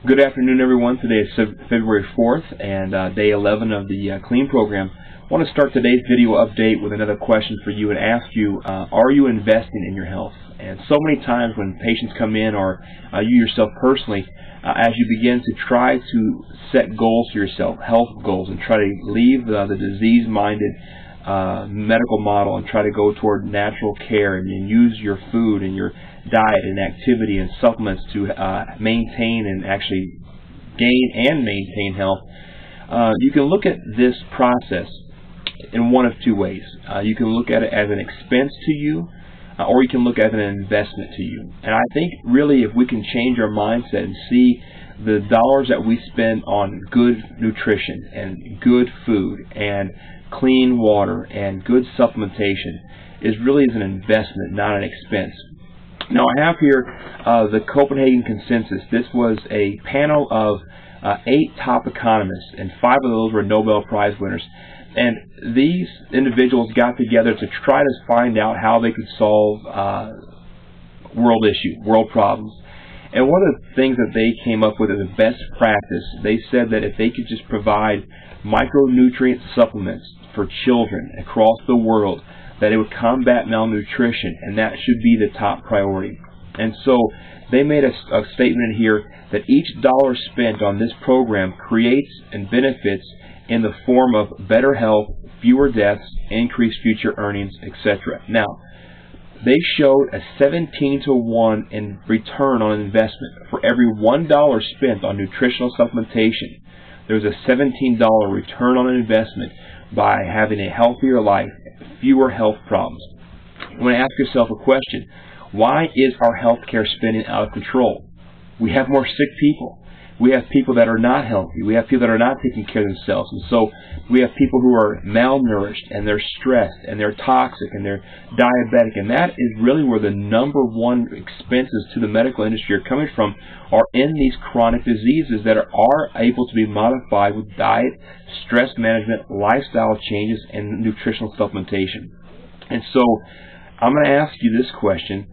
Good afternoon, everyone. Today is February 4th and day 11 of the CLEAN program. I want to start today's video update with another question for you and ask you, are you investing in your health? And so many times when patients come in, or you yourself personally, as you begin to try to set goals for yourself, health goals, and try to leave the disease-minded medical model and try to go toward natural care and use your food and your diet and activity and supplements to maintain and actually gain and maintain health, you can look at this process in one of two ways. You can look at it as an expense to you, or you can look at it as an investment to you. And I think really if we can change our mindset and see the dollars that we spend on good nutrition and good food and clean water and good supplementation is really as an investment, not an expense. Now I have here the Copenhagen Consensus. This was a panel of 8 top economists, and 5 of those were Nobel Prize winners. And these individuals got together to try to find out how they could solve world issues, world problems. And one of the things that they came up with as a best practice, they said that if they could just provide micronutrient supplements for children across the world, that it would combat malnutrition, and that should be the top priority. And so they made a statement here that each dollar spent on this program creates and benefits in the form of better health, fewer deaths, increased future earnings, etc. Now, they showed a 17-to-1 in return on investment. For every $1 spent on nutritional supplementation, there's a $17 return on investment by having a healthier life, fewer health problems. You want to ask yourself a question. Why is our healthcare spending out of control? We have more sick people. We have people that are not healthy. We have people that are not taking care of themselves. And so we have people who are malnourished, and they're stressed, and they're toxic, and they're diabetic. And that is really where the #1 expenses to the medical industry are coming from, are in these chronic diseases that are able to be modified with diet, stress management, lifestyle changes, and nutritional supplementation. And so I'm going to ask you this question.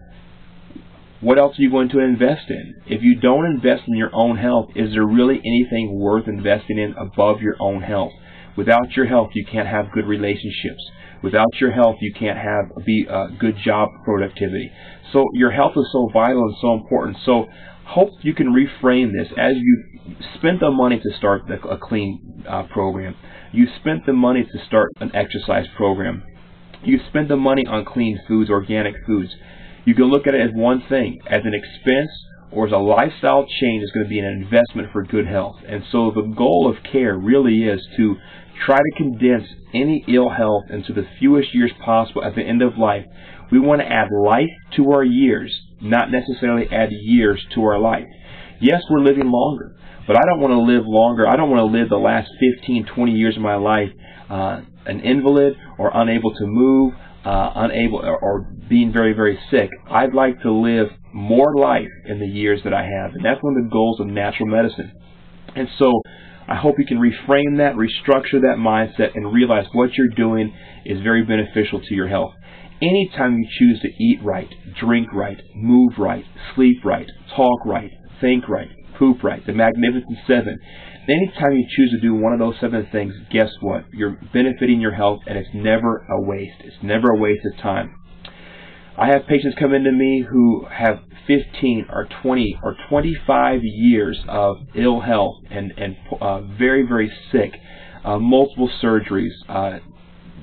What else are you going to invest in? If you don't invest in your own health, is there really anything worth investing in above your own health? Without your health, you can't have good relationships. Without your health, you can't have good job productivity. So your health is so vital and so important. So hope you can reframe this. As you spent the money to start a CLEAN program, you spent the money to start an exercise program, you spent the money on clean foods, organic foods. You can look at it as one thing, as an expense or as a lifestyle change is going to be an investment for good health. And so the goal of care really is to try to condense any ill health into the fewest years possible at the end of life. We want to add life to our years, not necessarily add years to our life. Yes, we're living longer, but I don't want to live longer. I don't want to live the last 15, 20 years of my life an invalid or unable to move, unable or being very, very sick. I'd like to live more life in the years that I have, and that's one of the goals of natural medicine. And so I hope you can reframe that, restructure that mindset, and realize what you're doing is very beneficial to your health. Anytime you choose to eat right, drink right, move right, sleep right, talk right, think right, poop right, the Magnificent Seven, anytime you choose to do one of those 7 things, guess what? You're benefiting your health, and it's never a waste. It's never a waste of time. I have patients come into me who have 15 or 20 or 25 years of ill health and very, very sick, multiple surgeries,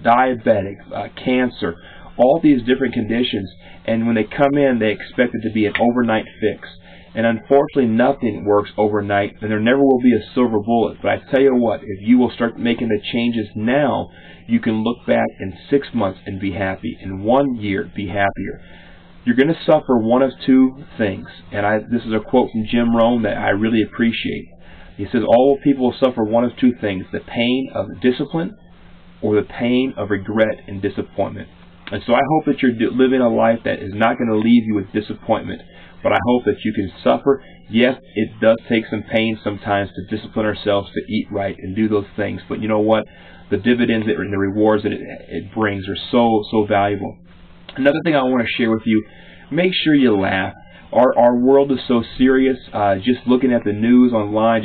diabetic, cancer, all these different conditions. And when they come in, they expect it to be an overnight fix. And unfortunately, nothing works overnight, and there never will be a silver bullet. But I tell you what, if you will start making the changes now, you can look back in 6 months and be happy. In 1 year, be happier. You're going to suffer one of 2 things. And this is a quote from Jim Rohn that I really appreciate. He says, all people will suffer one of 2 things, the pain of discipline or the pain of regret and disappointment. And so I hope that you're living a life that is not going to leave you with disappointment. But I hope that you can suffer. Yes, it does take some pain sometimes to discipline ourselves to eat right and do those things. But you know what? The dividends and the rewards that it brings are so valuable. Another thing I want to share with you, make sure you laugh. Our world is so serious. Just looking at the news online,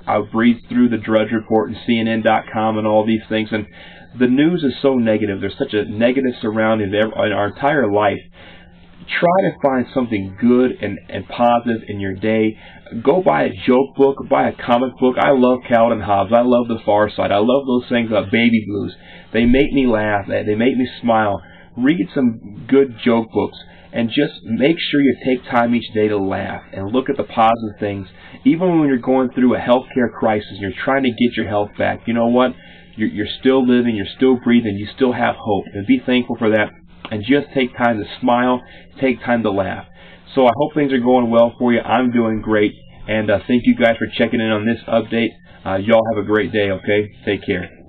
I breeze through the Drudge Report and CNN.com and all these things, and the news is so negative. There's such a negative surrounding in our entire life. Try to find something good and positive in your day. Go buy a joke book, buy a comic book. I love Calvin and Hobbes. I love The Far Side. I love those things about baby blues. They make me laugh. They make me smile. Read some good joke books, and just make sure you take time each day to laugh and look at the positive things. Even when you're going through a healthcare crisis and you're trying to get your health back, you know what? You're still living, you're still breathing, you still have hope. And be thankful for that. And just take time to smile, take time to laugh. So I hope things are going well for you. I'm doing great. And thank you guys for checking in on this update. Y'all have a great day, okay? Take care.